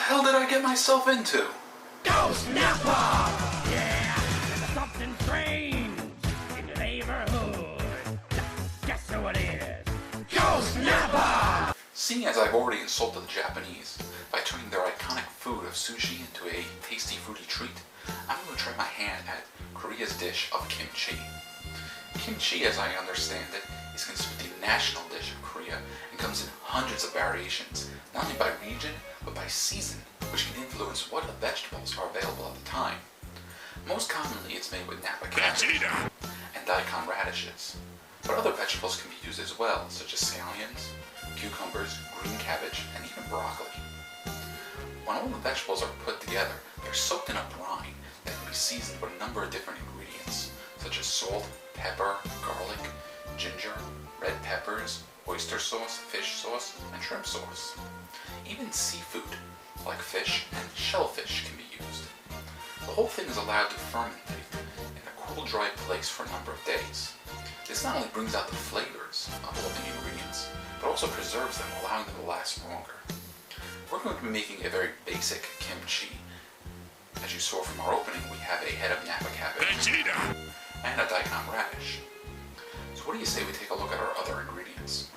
hell did I get myself into? Ghost Nappa! Yeah, something strange in the neighborhood. Guess who it is? Ghost Nappa! Seeing as I've already insulted the Japanese by turning their iconic food of sushi into a tasty fruity treat, I'm going to try my hand at Korea's dish of kimchi. Kimchi, as I understand it, is considered the national dish of Korea and comes in hundreds of variations, not only by region, but by season, which can influence what vegetables are available at the time. Most commonly, it's made with Nappa cabbage and daikon radishes, but other vegetables can be used as well, such as scallions, cucumbers, green cabbage, and even broccoli. When all the vegetables are put together, they're soaked in a brine that can be seasoned with a number of different ingredients, such as salt, pepper, garlic, ginger, red peppers, oyster sauce, fish sauce, and shrimp sauce. Even seafood, like fish and shellfish, can be used. The whole thing is allowed to fermentate in a cool, dry place for a number of days. This not only brings out the flavors of all the ingredients, but also preserves them, allowing them to last longer. We're going to be making a very basic kimchi. As you saw from our opening, we have a head of Nappa cabbage and a daikon radish. So what do you say we take a look at our other ingredients?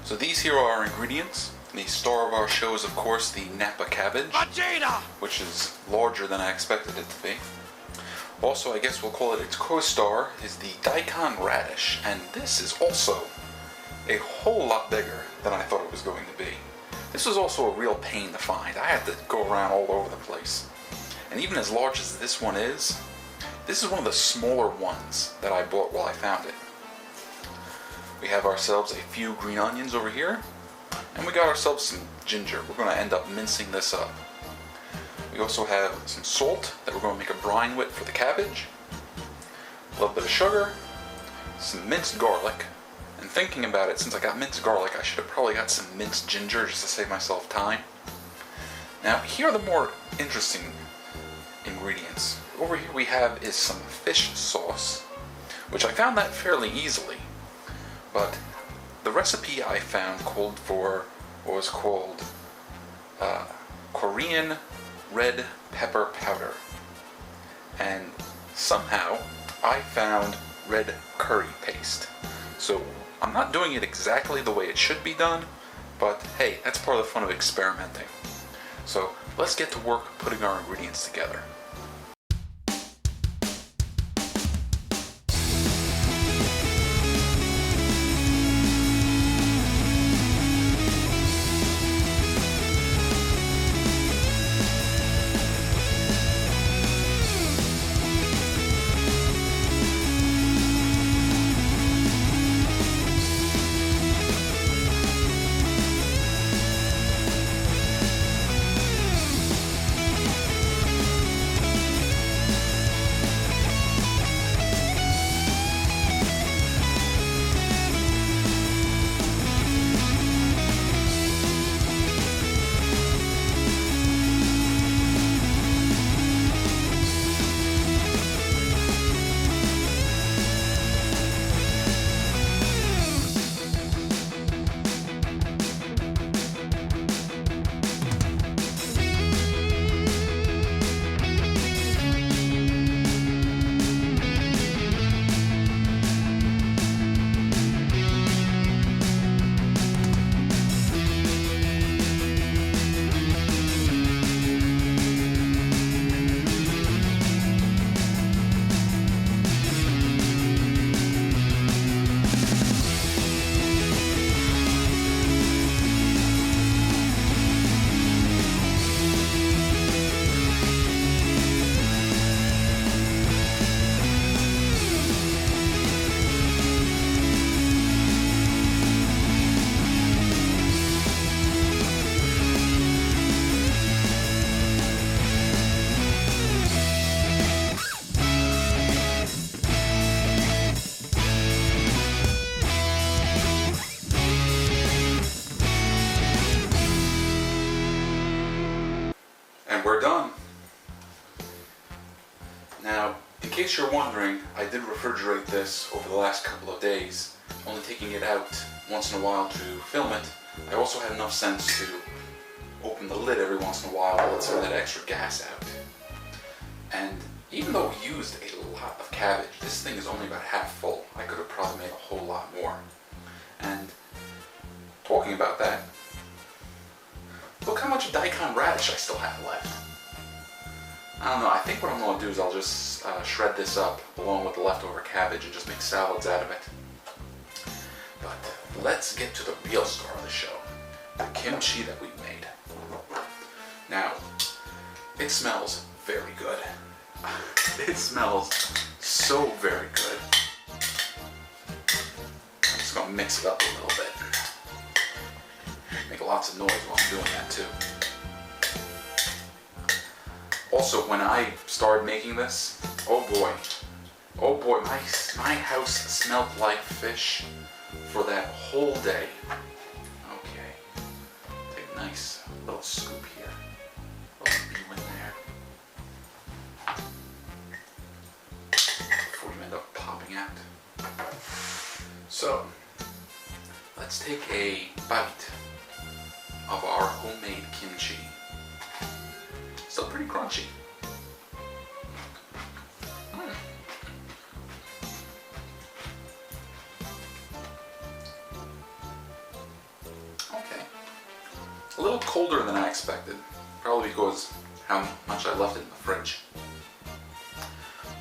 So these here are our ingredients. The star of our show is of course the Nappa cabbage, which is larger than I expected it to be. Also, I guess we'll call it its co-star, is the daikon radish, and this is also a whole lot bigger than I thought it was going to be. This was also a real pain to find. I had to go around all over the place. And even as large as this one is, this is one of the smaller ones that I bought while I found it. We have ourselves a few green onions over here, and we got ourselves some ginger. We're going to end up mincing this up. We also have some salt that we're going to make a brine with for the cabbage, a little bit of sugar, some minced garlic, and thinking about it, since I got minced garlic, I should have probably got some minced ginger just to save myself time. Now, here are the more interesting ingredients. Over here we have is some fish sauce, which I found that fairly easily, but the recipe I found was called Korean red pepper powder, and somehow I found red curry paste. So I'm not doing it exactly the way it should be done, but hey, that's part of the fun of experimenting. So let's get to work putting our ingredients together. We're done. Now, in case you're wondering, I did refrigerate this over the last couple of days, only taking it out once in a while to film it. I also had enough sense to open the lid every once in a while to let some of that extra gas out. And even though we used a lot of cabbage, this thing is only about half full. I could have probably made a whole lot more. And talking about that, look how much daikon radish I still have left. I don't know, I think what I'm going to do is I'll just shred this up along with the leftover cabbage and just make salads out of it. But let's get to the real star of the show, the kimchi that we made. Now, it smells very good. It smells so very good. I'm just going to mix it up a little bit. Make lots of noise while I'm doing that too. Also, when I started making this, oh boy, my house smelled like fish for that whole day. Okay, take a nice little scoop here. A little bean in there. Before you end up popping out. So, let's take a bite of our homemade kimchi. Still pretty crunchy. Okay. A little colder than I expected. Probably because how much I left it in the fridge.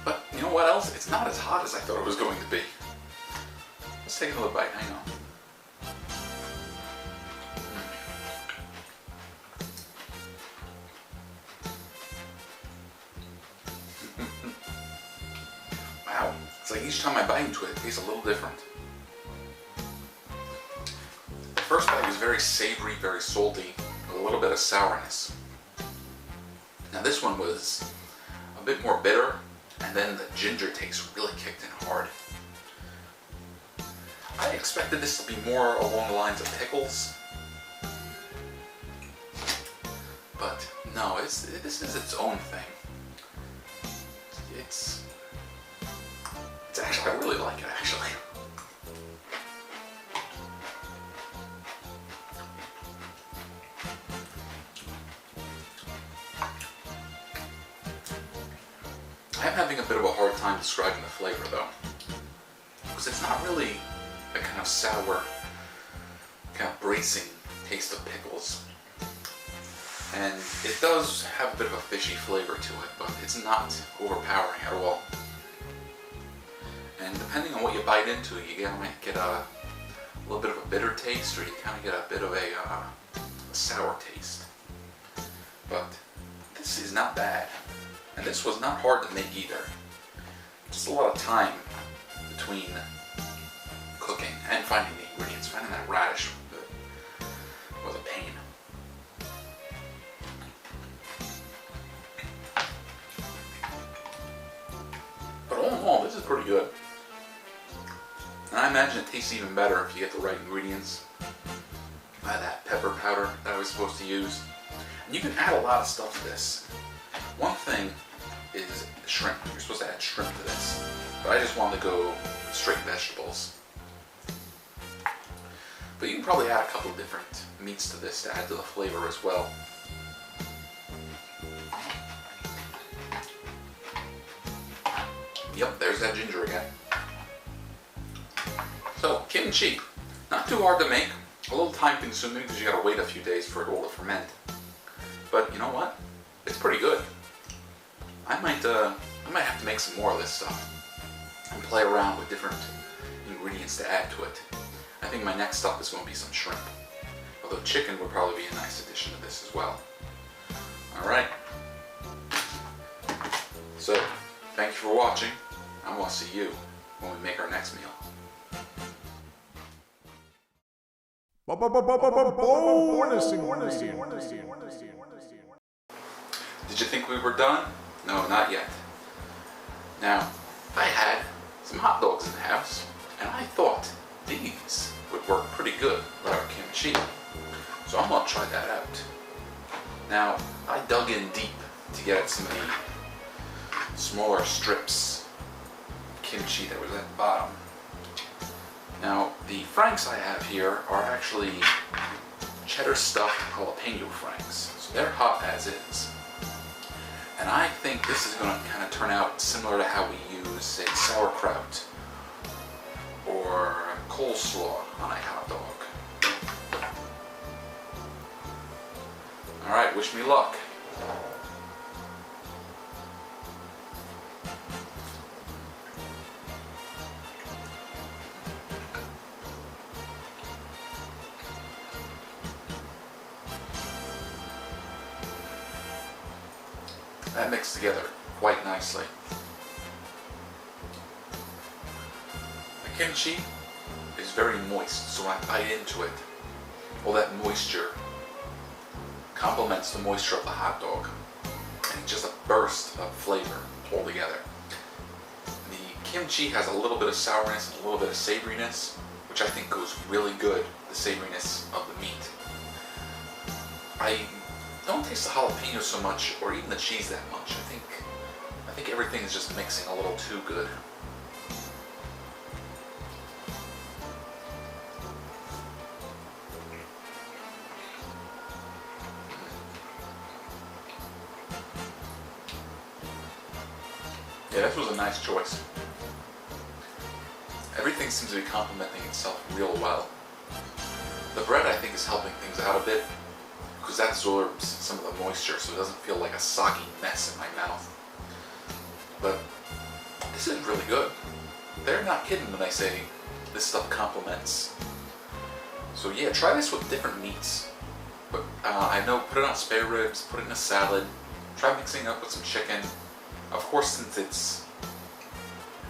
But you know what else? It's not as hot as I thought it was going to be. Let's take another bite, hang on. Wow, it's like each time I bite into it, it tastes a little different. The first bite was very savory, very salty, with a little bit of sourness. Now this one was a bit more bitter, and then the ginger taste really kicked in hard. I expected this to be more along the lines of pickles, but no, this is its own thing. It's actually, I really like it actually. I'm having a bit of a hard time describing the flavor though, because it's not really a kind of sour, kind of bracing taste of pickles. And it does have a bit of a fishy flavor to it, but it's not overpowering at all. And depending on what you bite into, you might get a little bit of a bitter taste, or you kind of get a bit of a sour taste. But this is not bad. And this was not hard to make either. Just a lot of time between cooking and finding the ingredients. Finding that radish was a pain. But all in all, this is pretty good. And I imagine it tastes even better if you get the right ingredients. That pepper powder that I was supposed to use. And you can add a lot of stuff to this. One thing is shrimp. You're supposed to add shrimp to this. But I just wanted to go straight vegetables. But you can probably add a couple of different meats to this to add to the flavor as well. Yep, there's that ginger again. So, kimchi. Not too hard to make. A little time consuming because you gotta wait a few days for it all to ferment. But you know what? It's pretty good. I might have to make some more of this stuff and play around with different ingredients to add to it. I think my next stop is going to be some shrimp. Although chicken would probably be a nice addition to this as well. Alright. So, thank you for watching. I'm going to see you when we make our next meal. Did you think we were done? No, not yet. Now, I had some hot dogs in the house, and I thought these would work pretty good with our kimchi. So I'm going to try that out. Now, I dug in deep to get at some of the smaller strips of kimchi that was at the bottom. Now, the franks I have here are actually cheddar stuffed jalapeno franks. So they're hot as is. And I think this is going to kind of turn out similar to how we use, say, sauerkraut or coleslaw on a hot dog. Alright, wish me luck. That mixed together quite nicely. The kimchi is very moist, so when I bite into it, all that moisture complements the moisture of the hot dog, and it's just a burst of flavor all together. The kimchi has a little bit of sourness and a little bit of savoriness, which I think goes really good with the savoriness of the meat. I don't taste the jalapeno so much, or even the cheese that much. I think everything is just mixing a little too good. Yeah, this was a nice choice. Everything seems to be complementing itself real well. The bread, I think, is helping things out a bit, because that absorbs some of the moisture, so it doesn't feel like a soggy mess in my mouth. But this is really good. They're not kidding when they say this stuff complements. So yeah, try this with different meats. But I know, put it on spare ribs, put it in a salad, try mixing it up with some chicken. Of course, since it's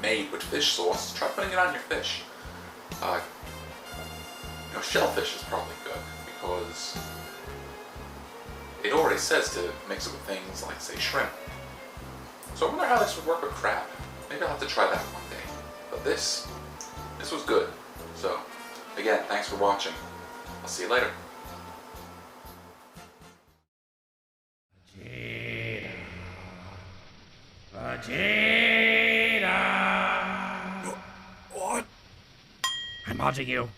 made with fish sauce, try putting it on your fish. Shellfish is probably good, because it already says to mix it with things like, say, shrimp. So I wonder how this would work with crab. Maybe I'll have to try that one day. But this was good. So, again, thanks for watching. I'll see you later. Vegeta! What? I'm watching you.